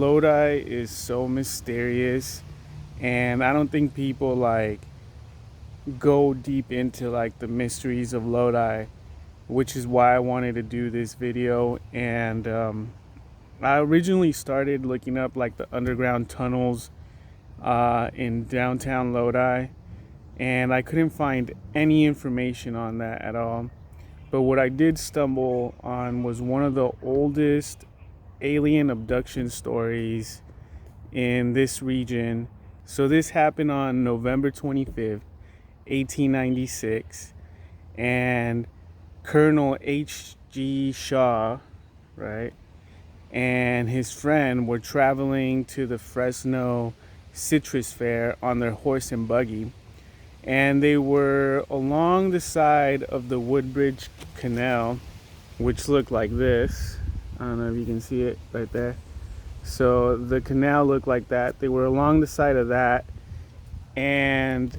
Lodi is so mysterious, and I don't think people like go deep into like the mysteries of Lodi, which is why I wanted to do this video. And I originally started looking up like the underground tunnels in downtown Lodi, and I couldn't find any information on that at all. But what I did stumble on was one of the oldest alien abduction stories in this region. So this happened on November 25th, 1896, and Colonel H.G Shaw, right, and his friend were traveling to the Fresno Citrus Fair on their horse and buggy, and they were along the side of the Woodbridge Canal, which looked like this. I don't know if you can see it right there. So the canal looked like that. They were along the side of that, and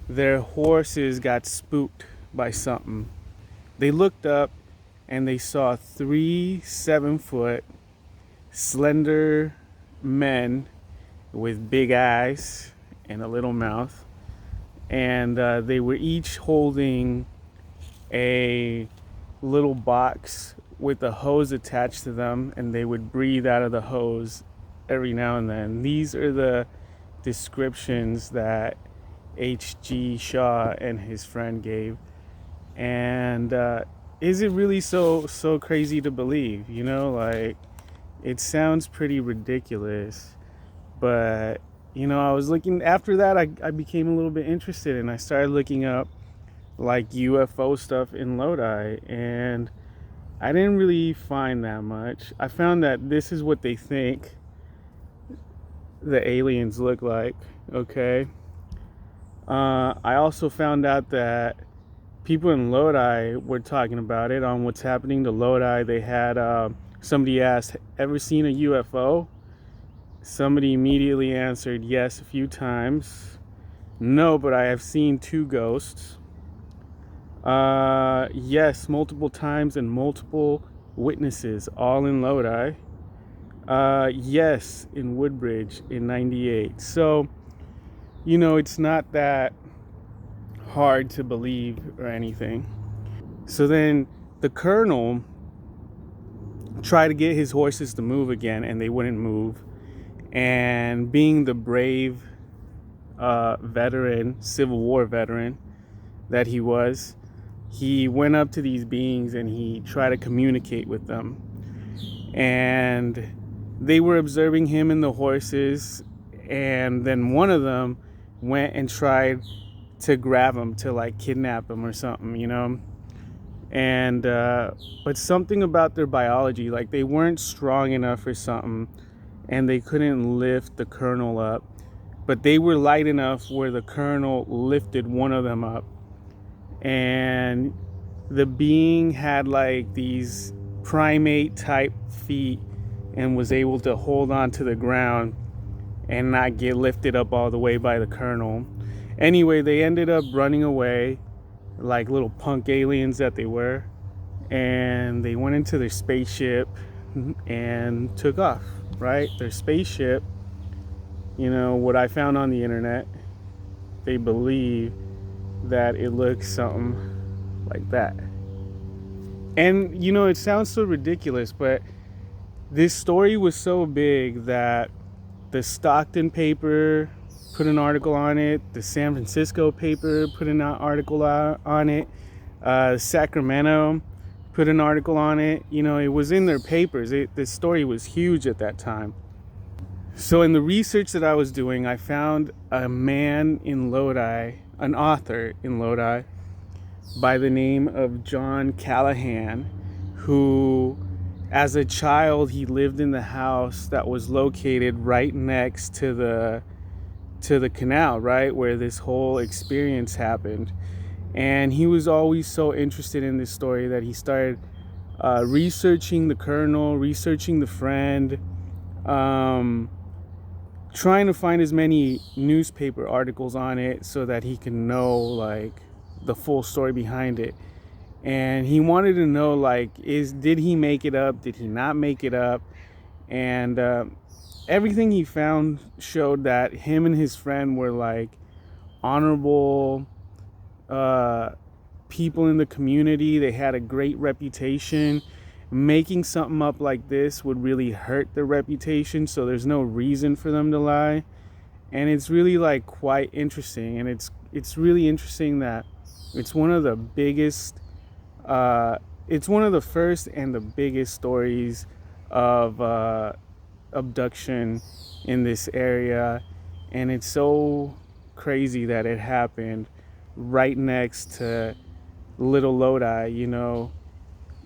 their horses got spooked by something. They looked up and they saw 3 7-foot slender men with big eyes and a little mouth, and they were each holding a little box with a hose attached to them, and they would breathe out of the hose every now and then. These are the descriptions that H.G. Shaw and his friend gave. And is it really so crazy to believe? You know, like, it sounds pretty ridiculous, but you know, I was looking after that. I became a little bit interested, and I started looking up like UFO stuff in Lodi, and I didn't really find that much. I found that this is what they think the aliens look like. Okay. I also found out that people in Lodi were talking about it on what's happening to Lodi. They had somebody asked, "Ever seen a UFO?" Somebody immediately answered yes a few times. "No, but I have seen 2 ghosts." Yes, multiple times, and multiple witnesses, all in Lodi. Yes, in Woodbridge in 98. So, you know, it's not that hard to believe or anything. So then the colonel tried to get his horses to move again, and they wouldn't move. And being the brave veteran, Civil War veteran that he was, he went up to these beings and he tried to communicate with them. And they were observing him and the horses, and then one of them went and tried to grab him, to like kidnap him or something, you know. And but something about their biology, like they weren't strong enough or something, and they couldn't lift the colonel up, but they were light enough where the colonel lifted one of them up, and the being had like these primate type feet and was able to hold on to the ground and not get lifted up all the way by the colonel. Anyway, they ended up running away like little punk aliens that they were, and they went into their spaceship and took off, right? Their spaceship, you know, what I found on the internet, they believe that it looks something like that. And you know, it sounds so ridiculous, but this story was so big that the Stockton paper put an article on it, the San Francisco paper put an article on it, Sacramento put an article on it. You know, it was in their papers. This story was huge at that time. So in the research that I was doing, I found a man in Lodi, an author in Lodi by the name of John Callahan, who, as a child, he lived in the house that was located right next to the canal, right, where this whole experience happened. And he was always so interested in this story that he started researching the colonel, researching the friend, trying to find as many newspaper articles on it so that he can know like the full story behind it. And he wanted to know, like, did he make it up? Did he not make it up? And everything he found showed that him and his friend were like honorable uh, people in the community. They had a great reputation. Making something up like this would really hurt their reputation, so there's no reason for them to lie. And it's really like quite interesting, and it's really interesting that it's one of the biggest it's one of the first and the biggest stories of abduction in this area. And it's so crazy that it happened right next to Little Lodi,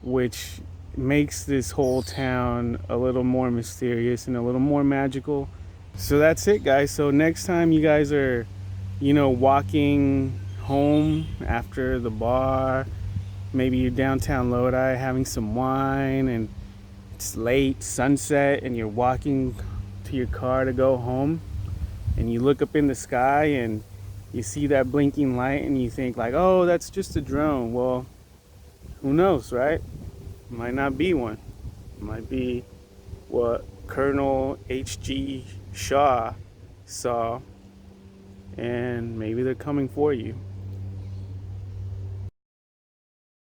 which makes this whole town a little more mysterious and a little more magical. So that's it, guys. So next time you guys are, walking home after the bar, maybe you're downtown Lodi having some wine and it's late, sunset, and you're walking to your car to go home, and you look up in the sky and you see that blinking light and you think like, oh, that's just a drone. Well, who knows, right? It might not be one. It might be what Colonel H.G. Shaw saw, and maybe they're coming for you.